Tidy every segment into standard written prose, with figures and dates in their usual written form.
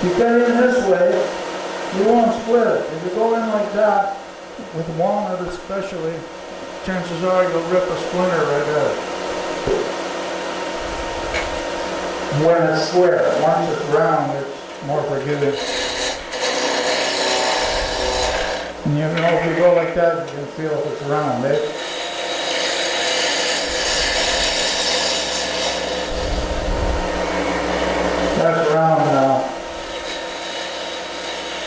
You cut in this way, you won't split it. If you go in like that, with walnut especially, chances are you'll rip a splinter right out. When it's square, once it's round, it's more forgiving. And you know, if you go like that, you can feel if it's round, eh? That's round now.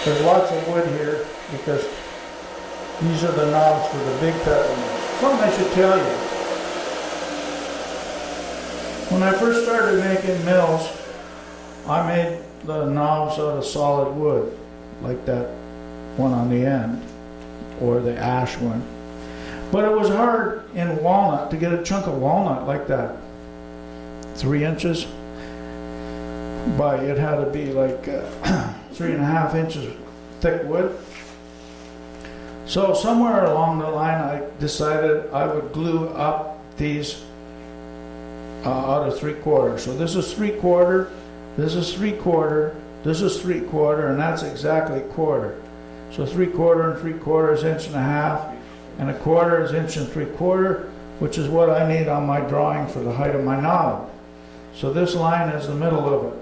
There's lots of wood here because these are the knobs for the big peppermill. Something I should tell you. When I first started making mills, I made the knobs out of solid wood, like that one on the end, or the ash one. But it was hard in walnut to get a chunk of walnut like that. 3 inches by, it had to be like 3.5 inches thick wood. So somewhere along the line I decided I would glue up these out of 3/4. So this is 3/4, this is 3/4, this is 3/4, and that's exactly 1/4. So 3/4 and 3/4 is 1.5 inches, and 1/4 is 1 3/4, which is what I need on my drawing for the height of my knob. So this line is the middle of it.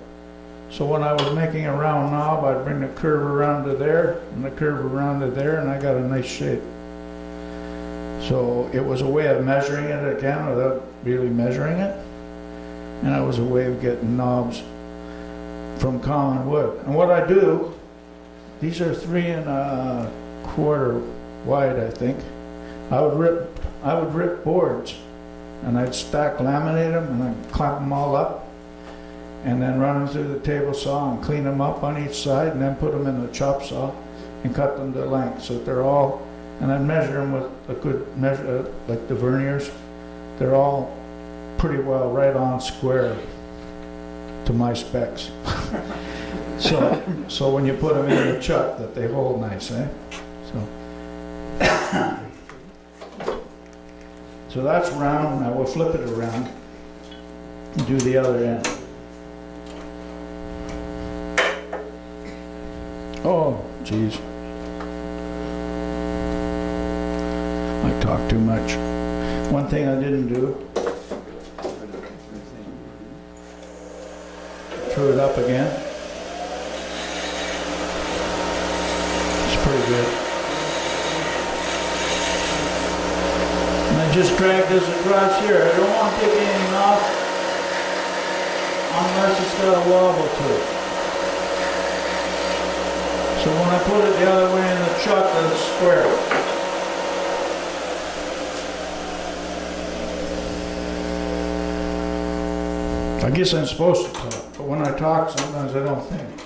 So when I was making a round knob, I'd bring the curve around to there, and the curve around to there, and I got a nice shape. So it was a way of measuring it again without really measuring it. And it was a way of getting knobs from common wood. And what I do, these are 3.25 wide, I think. I would rip boards, and I'd stack laminate them, and I'd clamp them all up, and then run them through the table saw and clean them up on each side, and then put them in the chop saw and cut them to length so that they're all, and I'd measure them with a good measure, like the verniers. They're all pretty well right on square to my specs. So when you put them in the chuck, that they hold nice, eh? So that's round. Now we'll flip it around and do the other end. Oh, geez. I talk too much. One thing I didn't do, threw it up again. It's pretty good. And I just drag this across here. I don't want to take anything off unless it's got a wobble to it. So when I put it the other way in the chuck, it's square. I guess I'm supposed to talk, but when I talk, sometimes I don't think.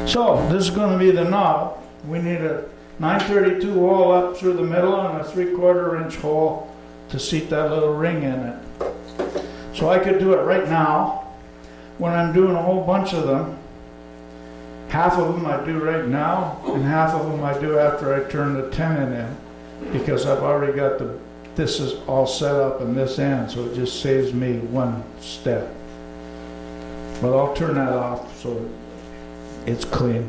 So this is going to be the knob. We need a 932 hole up through the middle and a 3/4 inch hole to seat that little ring in it. So I could do it right now. When I'm doing a whole bunch of them, half of them I do right now, and half of them I do after I turn the tenon in, because I've already got this is all set up in this end, so it just saves me one step. But I'll turn that off so it's clean.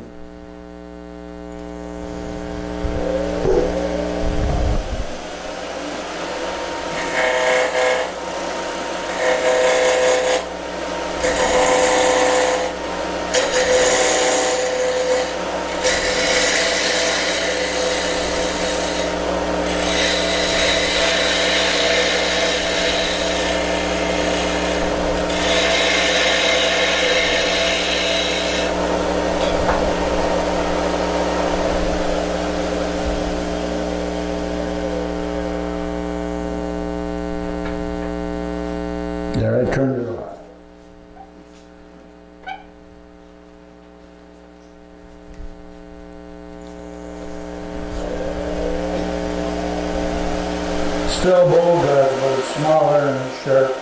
There, I turned it off. Still bowl good, but it's smaller and it's sharp.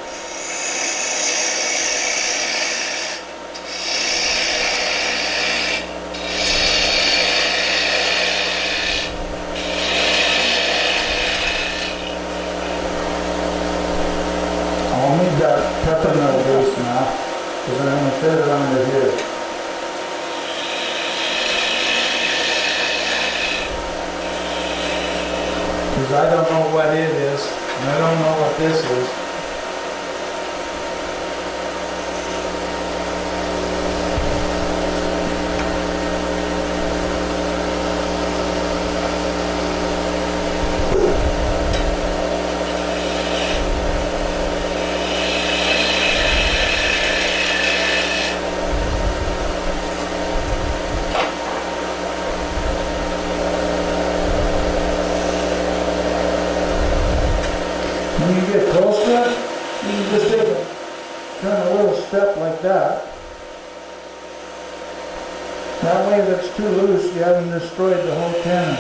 because I'm going to fit it under here. Because I don't know what it is, and I don't know what this is. When you get close to it, you can just take a kind of little step like that. That way, if it's too loose, you haven't destroyed the whole tenon.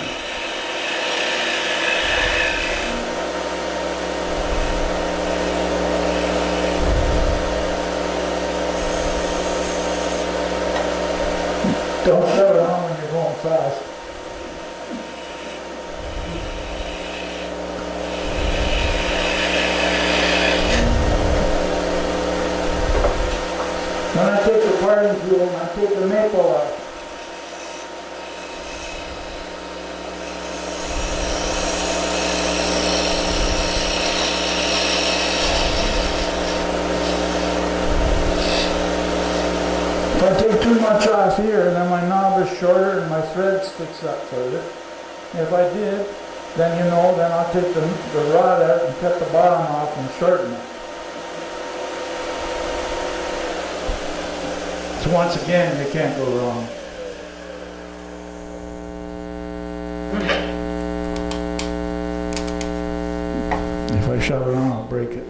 Don't shove it on when you're going fast. Then I take the parting tool and I take the maple out. If I take too much off here, then my knob is shorter and my thread sticks up further. If I did, then you know, then I'll take the rod out and cut the bottom off and shorten it. So once again, you can't go wrong. If I shove it on, I'll break it.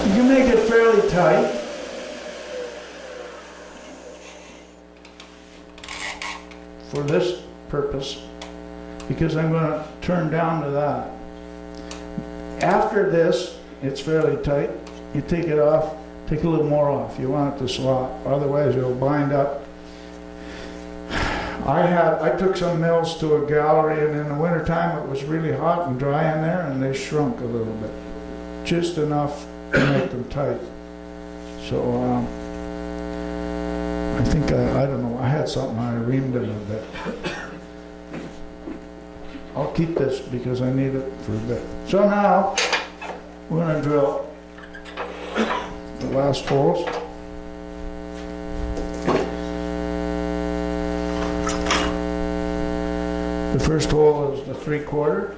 You can make it fairly tight. For this purpose, because I'm going to turn down to that. After this, it's fairly tight. You take it off, take a little more off. You want it to slot, otherwise it'll bind up. I took some mills to a gallery, and in the wintertime it was really hot and dry in there, and they shrunk a little bit. Just enough to make them tight. So I think I don't know, I had something, I reamed it a bit. I'll keep this because I need it for a bit. So now we're going to drill the last holes. The first hole is the 3/4.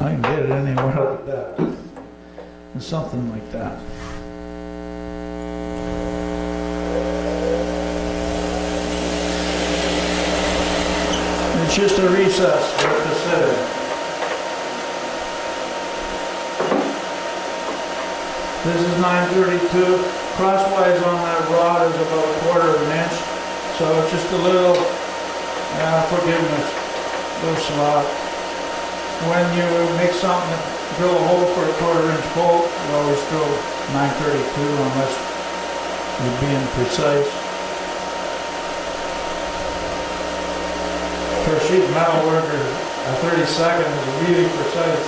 I can get it anywhere like that. And something like that. It's just a recess for it to sit in. This is 932. Crosswise on that rod is about 1/4 inch. So it's just a little, forgiveness, little slot. When you make something, drill a hole for a 1/4 inch bolt, you always drill 932 unless you're being precise. For a sheet metal worker, a 32nd is really precise.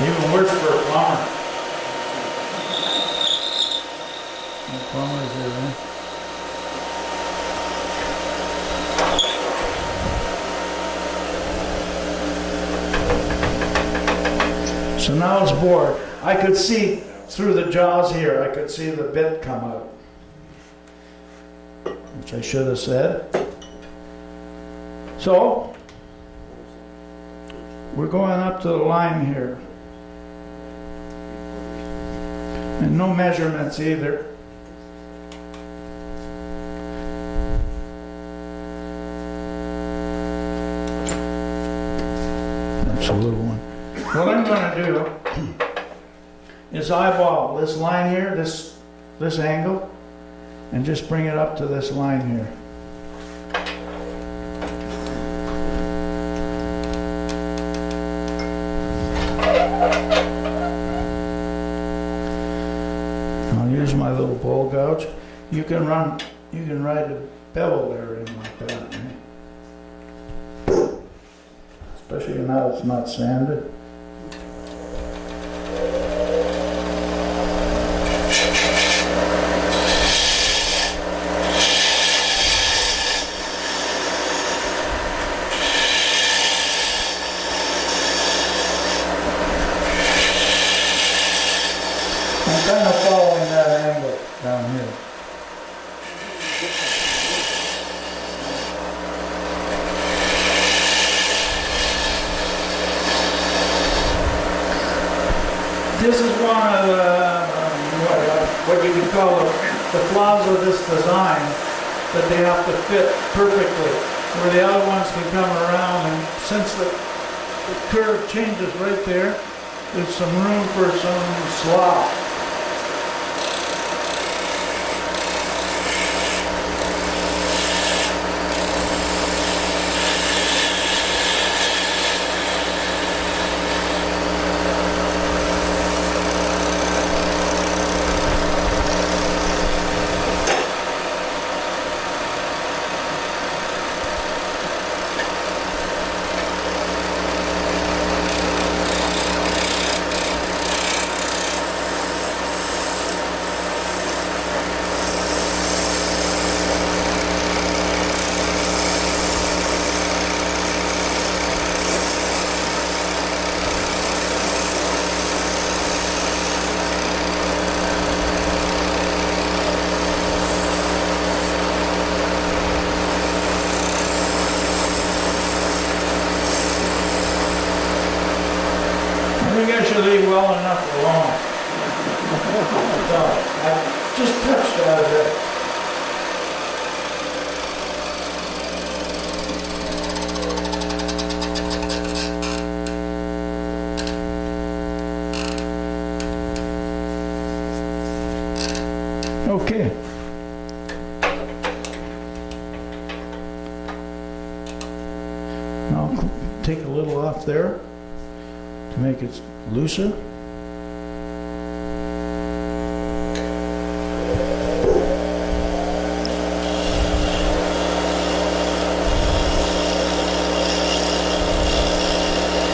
Even worse for a plumber. No plumbers here, man. So now it's bored. I could see through the jaws here, I could see the bit come out. Which I should have said. So, we're going up to the line here. And no measurements either. a little one. What I'm gonna do is eyeball this line here, this angle, and just bring it up to this line here. I'll use my little bowl gouge. You can ride a bevel there in like that, right? Especially now it's not sanded. I'm kind of following that angle down here. This is one of the, what you can call the flaws of this design, that they have to fit perfectly, where the other ones can come around, and since the curve changes right there, there's some room for some slop. I think I should leave well enough alone. So, I just touched out of it. Okay. Now I'll take a little off there to make it looser.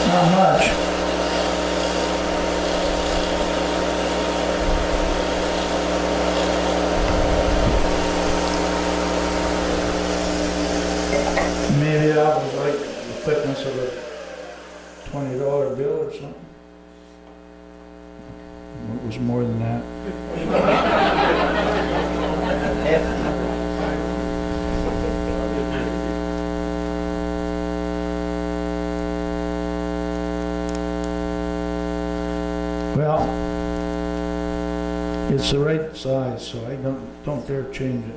Not much. Maybe that was like the thickness of a $20 bill or something. It was more than that. Well, it's the right size, so I don't dare change it.